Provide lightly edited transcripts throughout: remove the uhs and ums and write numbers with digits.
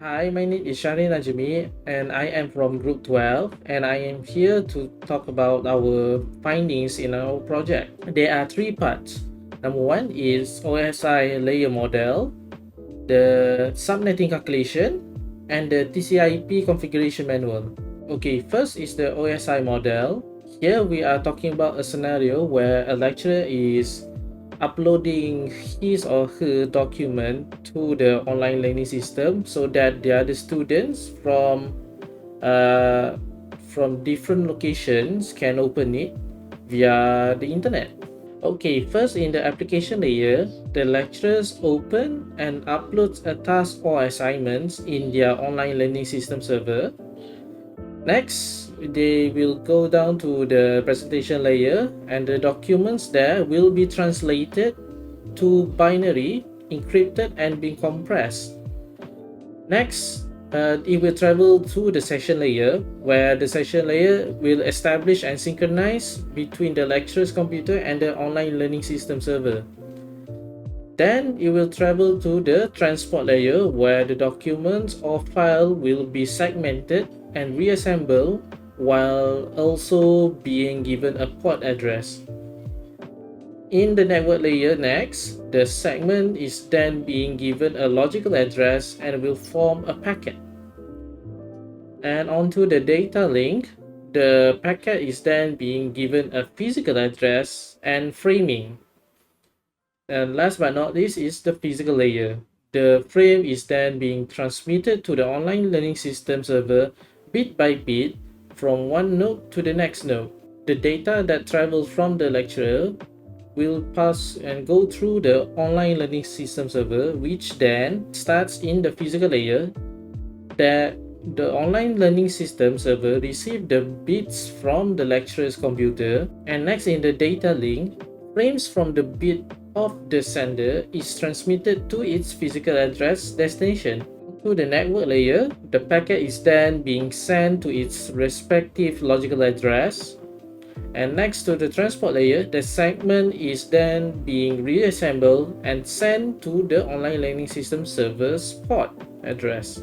Hi, my name is Shari Najmi and I am from Group 12 and I am here to talk about our findings in our project. There are three parts. Number one is OSI layer model, the subnetting calculation, and the TCP configuration manual. Okay, first is the OSI model. Here we are talking about a scenario where a lecturer is uploading his or her document to the online learning system so that the other students uh, from different locations can open it via the internet. Okay, first in the application layer, the lecturers open and uploads a task or assignments in their online learning system server. Next, they will go down to the presentation layer and the documents there will be translated to binary, encrypted and being compressed. Next, it will travel to the session layer where the session layer will establish and synchronize between the lecturer's computer and the online learning system server. Then it will travel to the transport layer where the documents or file will be segmented and reassembled while also being given a port address. In the network layer next, the segment is then being given a logical address and will form a packet. And onto the data link, the packet is then being given a physical address and framing. And last but not least is the physical layer. The frame is then being transmitted to the online learning system server bit by bit from one node to the next node. The data that travels from the lecturer will pass and go through the online learning system server, which then starts in the physical layer. That the online learning system server receives the bits from the lecturer's computer, and next in the data link, frames from the bit of the sender is transmitted to its physical address destination. To the network layer, the packet is then being sent to its respective logical address. And next to the transport layer, the segment is then being reassembled and sent to the online learning system server's port address.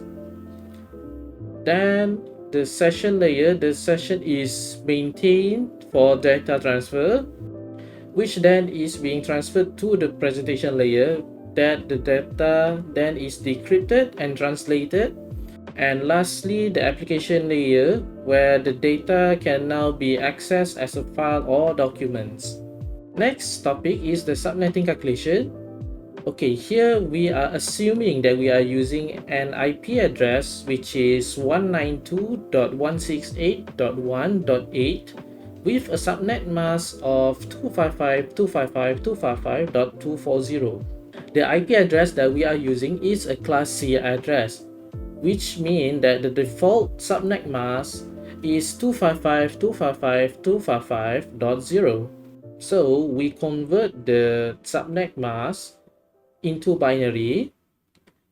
Then the session layer, the session is maintained for data transfer, which then is being transferred to the presentation layer, that the data then is decrypted and translated. And lastly, the application layer, where the data can now be accessed as a file or documents. Next topic is the subnetting calculation. Okay, here we are assuming that we are using an IP address which is 192.168.1.8 with a subnet mask of 255.255.255.240. The IP address that we are using is a class C address, which means that the default subnet mask is 255.255.255.0. So we convert the subnet mask into binary.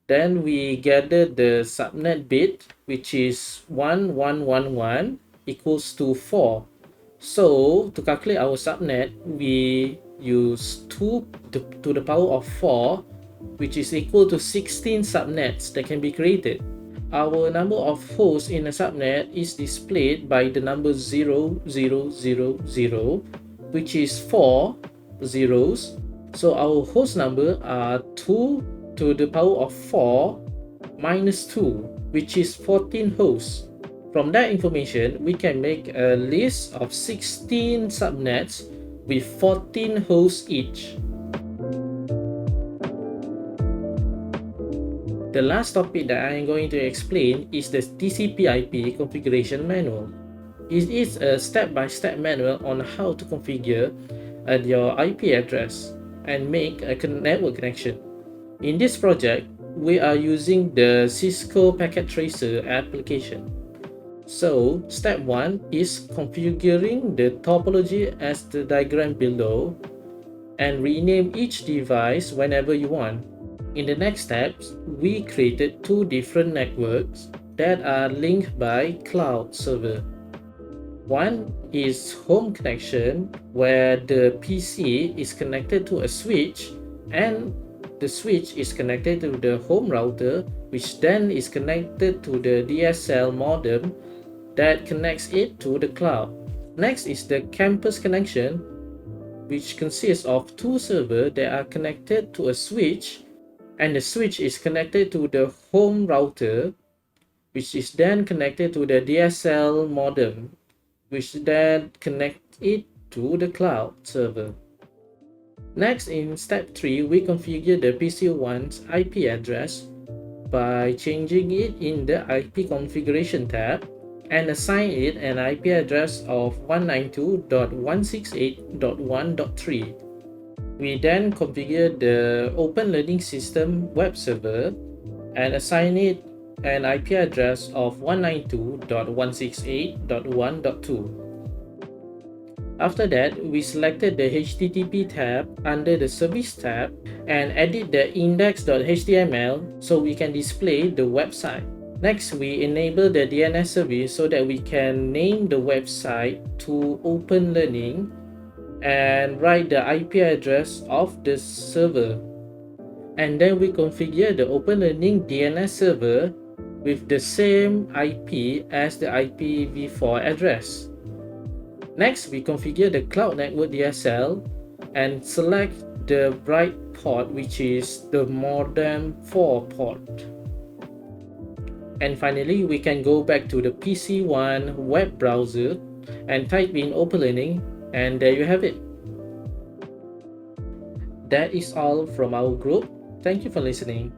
Then we gather the subnet bit, which is 1111 equals to 4. So to calculate our subnet, we use 2 to the power of 4, which is equal to 16 subnets that can be created. Our number of hosts in a subnet is displayed by the number 0000, which is 4 zeros. So our host number are 2 to the power of 4 minus 2, which is 14 hosts. From that information, we can make a list of 16 subnets with 14 hosts each. The last topic that I am going to explain is the TCP/IP configuration manual. It is a step-by-step manual on how to configure your IP address and make a network connection. In this project, we are using the Cisco Packet Tracer application. So, step 1 is configuring the topology as the diagram below and rename each device whenever you want. In the next steps, we created two different networks that are linked by cloud server. One is home connection, where the PC is connected to a switch and the switch is connected to the home router, which then is connected to the DSL modem that connects it to the cloud. Next is the campus connection, which consists of two servers that are connected to a switch, and the switch is connected to the home router, which is then connected to the DSL modem, which then connects it to the cloud server. Next, in step 3, we configure the PC1's IP address by changing it in the IP configuration tab and assign it an IP address of 192.168.1.3. We then configure the Open Learning System web server and assign it an IP address of 192.168.1.2. After that, we selected the HTTP tab under the Service tab and edit the index.html so we can display the website. Next, we enable the DNS service so that we can name the website to Open Learning and write the IP address of the server. And then we configure the Open Learning DNS server with the same IP as the IPv4 address. Next, we configure the Cloud Network DSL and select the right port, which is the modem 4 port. And finally, we can go back to the PC1 web browser and type in Open Learning, and there you have it. That is all from our group. Thank you for listening.